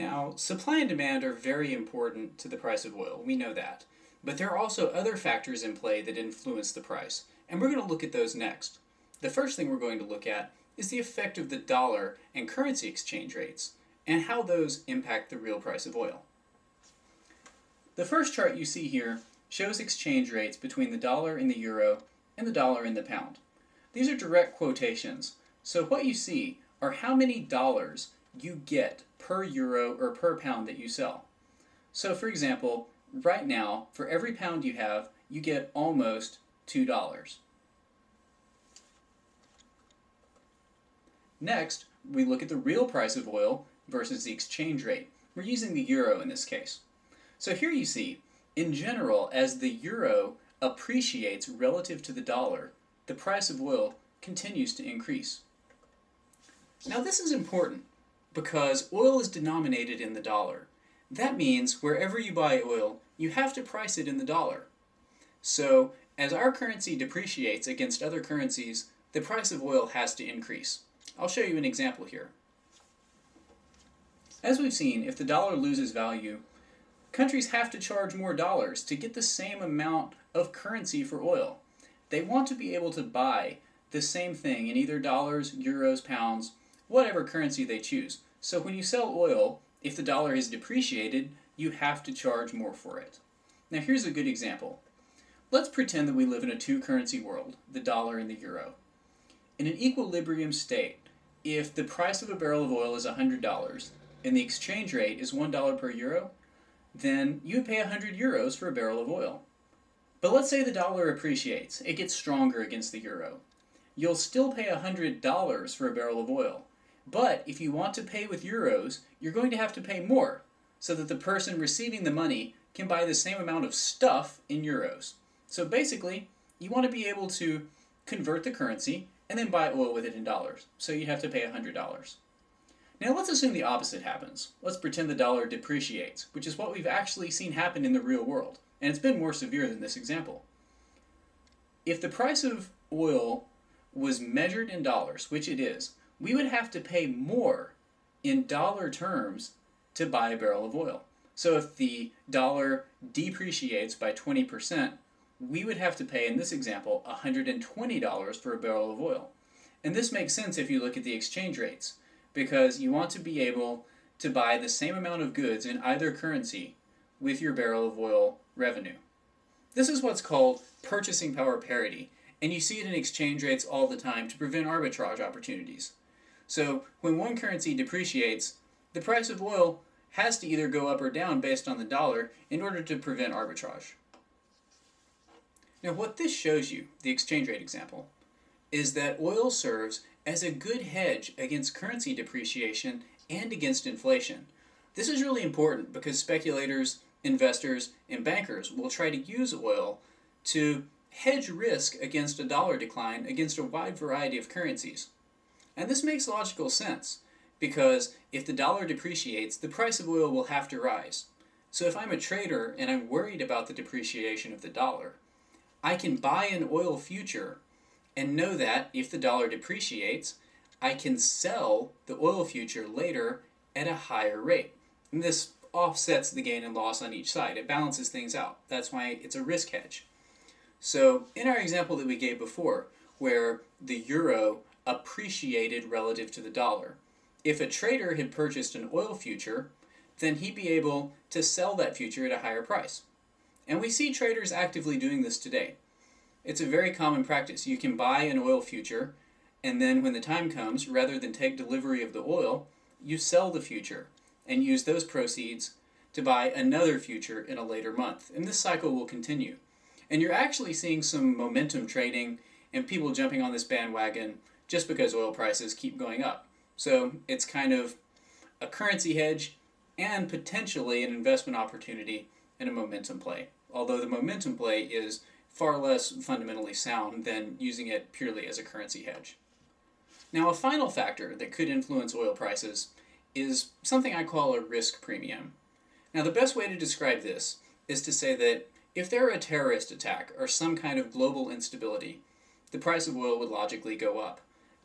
Now, supply and demand are very important to the price of oil. We know that. But there are also other factors in play that influence the price, and we're going to look at those next. The first thing we're going to look at is the effect of the dollar and currency exchange rates, and how those impact the real price of oil. The first chart you see here shows exchange rates between the dollar and the euro and the dollar and the pound. These are direct quotations, so what you see are how many dollars you get per euro or per pound that you sell. So for example, right now, for every pound you have, you get almost $2. Next, we look at the real price of oil versus the exchange rate. We're using the euro in this case. So here you see, in general, as the euro appreciates relative to the dollar, the price of oil continues to increase. Now this is important because oil is denominated in the dollar. That means wherever you buy oil, you have to price it in the dollar. So as our currency depreciates against other currencies, the price of oil has to increase. I'll show you an example here. As we've seen, if the dollar loses value, countries have to charge more dollars to get the same amount of currency for oil. They want to be able to buy the same thing in either dollars, euros, pounds, whatever currency they choose. So when you sell oil, if the dollar is depreciated, you have to charge more for it. Now here's a good example. Let's pretend that we live in a two-currency world, the dollar and the euro. In an equilibrium state, if the price of a barrel of oil is $100 and the exchange rate is $1 per euro, then you would pay 100 euros for a barrel of oil. But let's say the dollar appreciates, it gets stronger against the euro. You'll still pay $100 for a barrel of oil. But if you want to pay with euros, you're going to have to pay more so that the person receiving the money can buy the same amount of stuff in euros. So basically, you want to be able to convert the currency and then buy oil with it in dollars. So you have to pay $100. Now let's assume the opposite happens. Let's pretend the dollar depreciates, which is what we've actually seen happen in the real world. And it's been more severe than this example. If the price of oil was measured in dollars, which it is, we would have to pay more in dollar terms to buy a barrel of oil. So if the dollar depreciates by 20%, we would have to pay, in this example, $120 for a barrel of oil. And this makes sense if you look at the exchange rates, because you want to be able to buy the same amount of goods in either currency with your barrel of oil revenue. This is what's called purchasing power parity, and you see it in exchange rates all the time to prevent arbitrage opportunities. So when one currency depreciates, the price of oil has to either go up or down based on the dollar in order to prevent arbitrage. Now what this shows you, the exchange rate example, is that oil serves as a good hedge against currency depreciation and against inflation. This is really important because speculators, investors, and bankers will try to use oil to hedge risk against a dollar decline against a wide variety of currencies. And this makes logical sense because if the dollar depreciates, the price of oil will have to rise. So if I'm a trader and I'm worried about the depreciation of the dollar, I can buy an oil future and know that if the dollar depreciates, I can sell the oil future later at a higher rate. And this offsets the gain and loss on each side. It balances things out. That's why it's a risk hedge. So in our example that we gave before, where the euro appreciated relative to the dollar, if a trader had purchased an oil future, then he'd be able to sell that future at a higher price. And we see traders actively doing this today. It's a very common practice. You can buy an oil future, and then when the time comes, rather than take delivery of the oil, you sell the future and use those proceeds to buy another future in a later month. And this cycle will continue. And you're actually seeing some momentum trading and people jumping on this bandwagon just because oil prices keep going up. So it's kind of a currency hedge and potentially an investment opportunity and a momentum play. Although the momentum play is far less fundamentally sound than using it purely as a currency hedge. Now, a final factor that could influence oil prices is something I call a risk premium. Now, the best way to describe this is to say that if there were a terrorist attack or some kind of global instability, the price of oil would logically go up.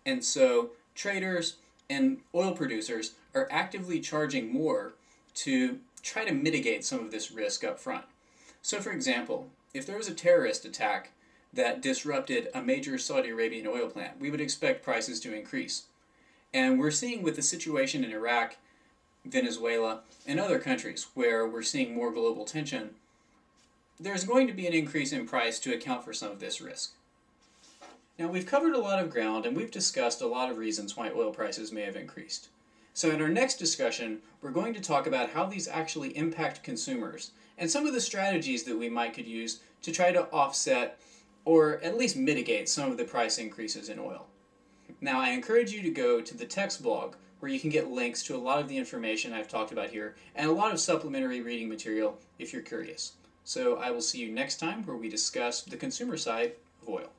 And so traders and oil producers are actively charging more to try to mitigate some of this risk up front. So for example, if there was a terrorist attack that disrupted a major Saudi Arabian oil plant, we would expect prices to increase. And we're seeing with the situation in Iraq, Venezuela, and other countries where we're seeing more global tension, there's going to be an increase in price to account for some of this risk. Now, we've covered a lot of ground and we've discussed a lot of reasons why oil prices may have increased. So in our next discussion, we're going to talk about how these actually impact consumers and some of the strategies that we might could use to try to offset or at least mitigate some of the price increases in oil. Now, I encourage you to go to the text blog where you can get links to a lot of the information I've talked about here and a lot of supplementary reading material if you're curious. So I will see you next time where we discuss the consumer side of oil.